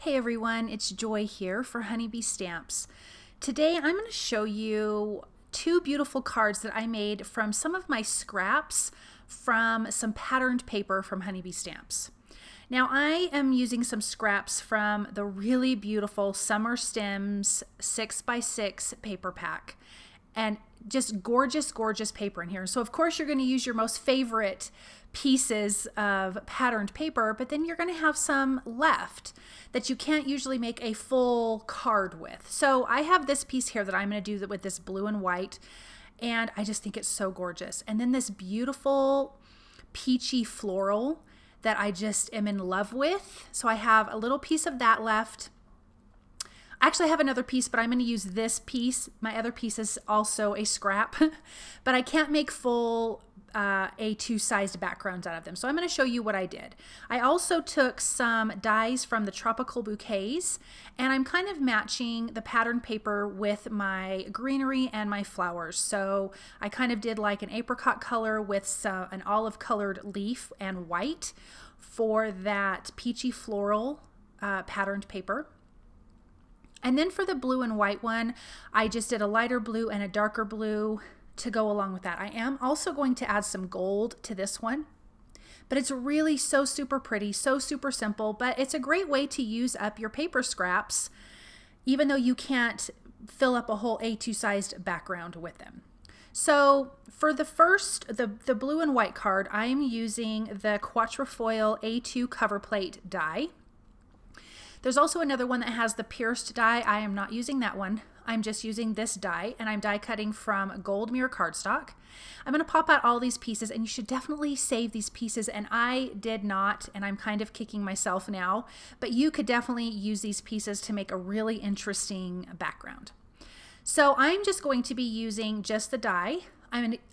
Hey everyone, it's Joy here for Honeybee Stamps. Today I'm going to show you two beautiful cards that I made from some of my scraps from some patterned paper from Honeybee Stamps. Now I am using some scraps from the really beautiful Summer Stems 6x6 paper pack. And just gorgeous, gorgeous paper in here. So of course you're going to use your most favorite pieces of patterned paper, but then you're going to have some left that you can't usually make a full card with. So I have this piece here that I'm going to do with this blue and white, and I just think it's so gorgeous. And then this beautiful peachy floral that I just am in love with. So I have a little piece of that left. Actually, I have another piece, but I'm going to use this piece. My other piece is also a scrap, but I can't make full A2 sized backgrounds out of them. So I'm going to show you what I did. I also took some dies from the Tropical Bouquets, and I'm kind of matching the pattern paper with my greenery and my flowers. So I kind of did like an apricot color with an olive colored leaf and white for that peachy floral patterned paper. And then for the blue and white one, I just did a lighter blue and a darker blue to go along with that. I am also going to add some gold to this one, but it's really so super pretty, so super simple, but it's a great way to use up your paper scraps, even though you can't fill up a whole A2 sized background with them. So for the first, the blue and white card, I'm using the Quatrefoil A2 cover plate die. There's also another one that has the pierced die. I am not using that one. I'm just using this die, and I'm die cutting from gold mirror cardstock. I'm going to pop out all these pieces, and you should definitely save these pieces, and I did not, and I'm kind of kicking myself now, but you could definitely use these pieces to make a really interesting background. So I'm just going to be using just the die.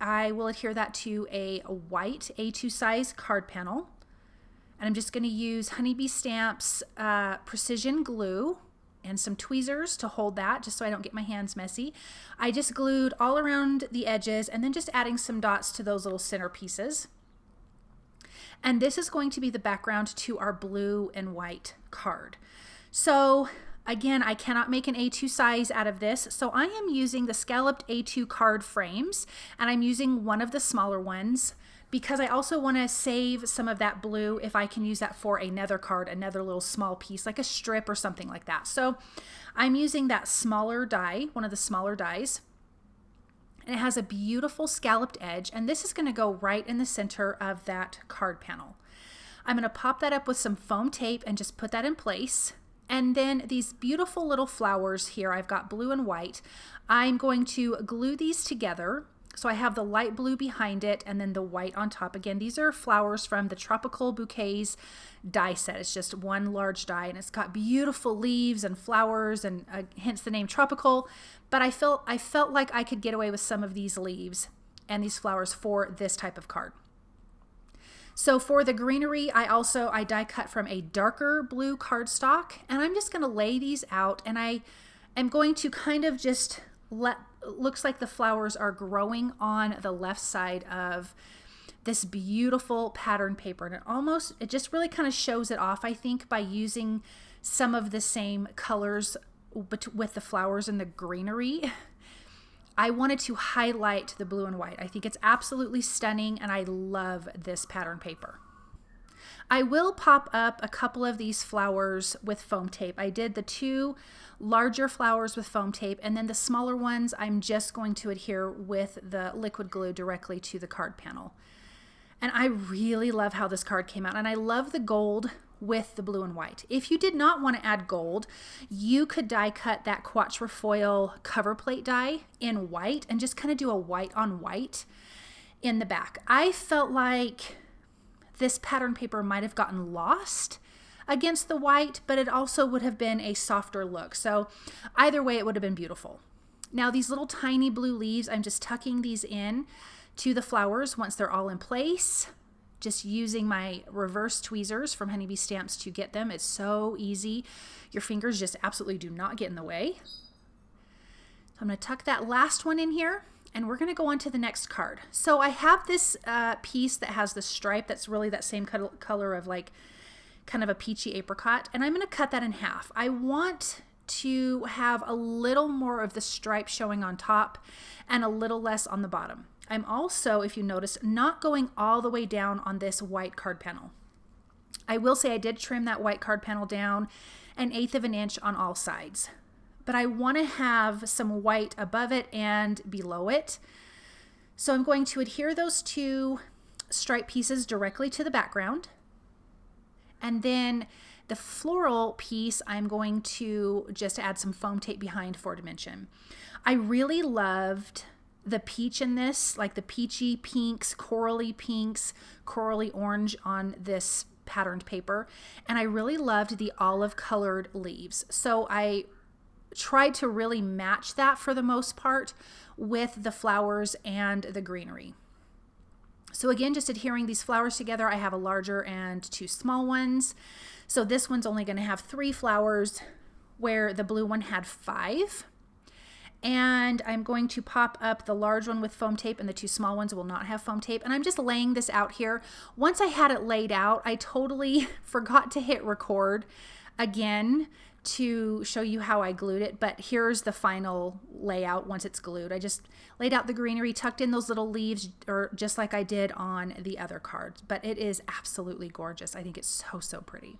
I will adhere that to a white A2 size card panel. And I'm just going to use Honeybee Stamps precision glue and some tweezers to hold that, just so I don't get my hands messy. I just glued all around the edges and then just adding some dots to those little center pieces. And this is going to be the background to our blue and white card. So again, I cannot make an A2 size out of this, so I am using the scalloped A2 card frames, and I'm using one of the smaller ones, because I also want to save some of that blue if I can use that for another card, another little small piece, like a strip or something like that. So I'm using that smaller die, one of the smaller dies, and it has a beautiful scalloped edge, and this is going to go right in the center of that card panel. I'm going to pop that up with some foam tape and just put that in place. And then these beautiful little flowers here, I've got blue and white. I'm going to glue these together. So I have the light blue behind it and then the white on top. Again, these are flowers from the Tropical Bouquets die set. It's just one large die, and it's got beautiful leaves and flowers, and hence the name Tropical. But I felt like I could get away with some of these leaves and these flowers for this type of card. So for the greenery, I die cut from a darker blue cardstock, and I'm just going to lay these out, and I am going to kind of just looks like the flowers are growing on the left side of this beautiful pattern paper, and it just really kind of shows it off, I think, by using some of the same colors with the flowers and the greenery. I wanted to highlight the blue and white. I think it's absolutely stunning, and I love this pattern paper. I will pop up a couple of these flowers with foam tape. I did the two larger flowers with foam tape, and then the smaller ones I'm just going to adhere with the liquid glue directly to the card panel. And I really love how this card came out, and I love the gold with the blue and white. If you did not want to add gold, you could die cut that Quatrefoil cover plate die in white and just kind of do a white on white in the back. I felt like this pattern paper might have gotten lost against the white, but it also would have been a softer look. So either way, it would have been beautiful. Now these little tiny blue leaves, I'm just tucking these in to the flowers once they're all in place. Just using my reverse tweezers from Honeybee Stamps to get them. It's so easy. Your fingers just absolutely do not get in the way. So I'm going to tuck that last one in here, and we're going to go on to the next card. So I have this piece that has the stripe that's really that same color of like kind of a peachy apricot, and I'm going to cut that in half. I want to have a little more of the stripe showing on top and a little less on the bottom. I'm also, if you notice, not going all the way down on this white card panel. I will say I did trim that white card panel down 1/8 of an inch on all sides, but I want to have some white above it and below it. So I'm going to adhere those two stripe pieces directly to the background. And then the floral piece, I'm going to just add some foam tape behind for dimension. I really loved the peach in this, like the peachy pinks, corally orange on this patterned paper. And I really loved the olive colored leaves. So I tried to really match that for the most part with the flowers and the greenery. So again, just adhering these flowers together, I have a larger and 2 small ones. So this one's only going to have 3 flowers where the blue one had 5. And I'm going to pop up the large one with foam tape, and the 2 small ones will not have foam tape. And I'm just laying this out here. Once I had it laid out, I totally forgot to hit record again to show you how I glued it, but here's the final layout once it's glued. I just laid out the greenery, tucked in those little leaves, or just like I did on the other cards, but it is absolutely gorgeous. I think it's so pretty.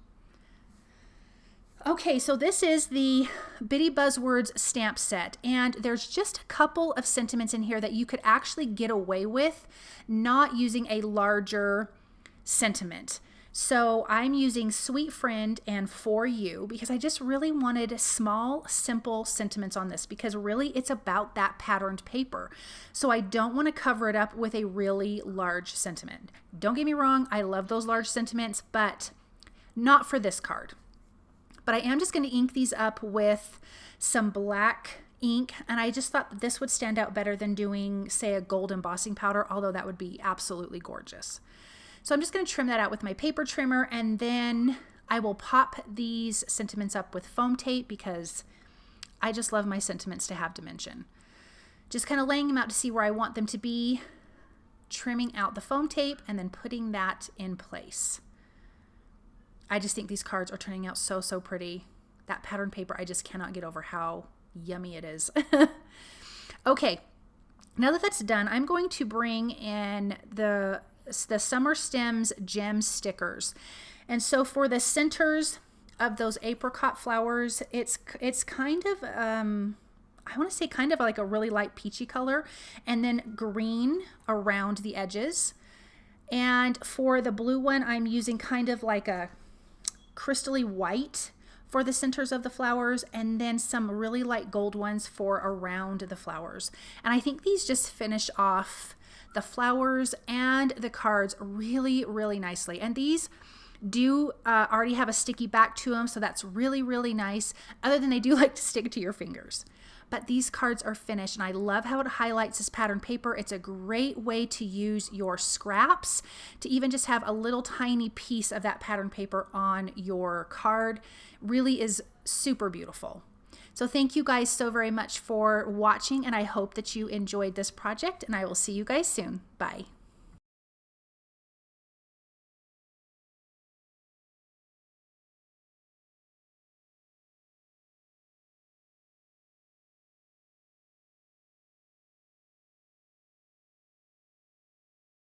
Okay, so this is the Bitty Buzzwords stamp set, and there's just a couple of sentiments in here that you could actually get away with not using a larger sentiment. So I'm using Sweet Friend and For You because I just really wanted small, simple sentiments on this, because really it's about that patterned paper. So I don't want to cover it up with a really large sentiment. Don't get me wrong, I love those large sentiments, but not for this card. But I am just going to ink these up with some black ink, and I just thought that this would stand out better than doing, say, a gold embossing powder, although that would be absolutely gorgeous. So I'm just going to trim that out with my paper trimmer, and then I will pop these sentiments up with foam tape because I just love my sentiments to have dimension. Just kind of laying them out to see where I want them to be, trimming out the foam tape, and then putting that in place. I just think these cards are turning out so pretty. That pattern paper, I just cannot get over how yummy it is. Okay, now that that's done, I'm going to bring in the Summer Stems gem stickers. And so for the centers of those apricot flowers, it's kind of, I want to say kind of like a really light peachy color, and then green around the edges. And for the blue one, I'm using kind of like a crystally white for the centers of the flowers, and then some really light gold ones for around the flowers. And I think these just finish off the flowers and the cards really nicely. And these do already have a sticky back to them, so that's really nice, other than they do like to stick to your fingers. But these cards are finished, and I love how it highlights this pattern paper. It's a great way to use your scraps to even just have a little tiny piece of that pattern paper on your card. Really is super beautiful. So thank you guys so very much for watching, and I hope that you enjoyed this project, and I will see you guys soon. Bye.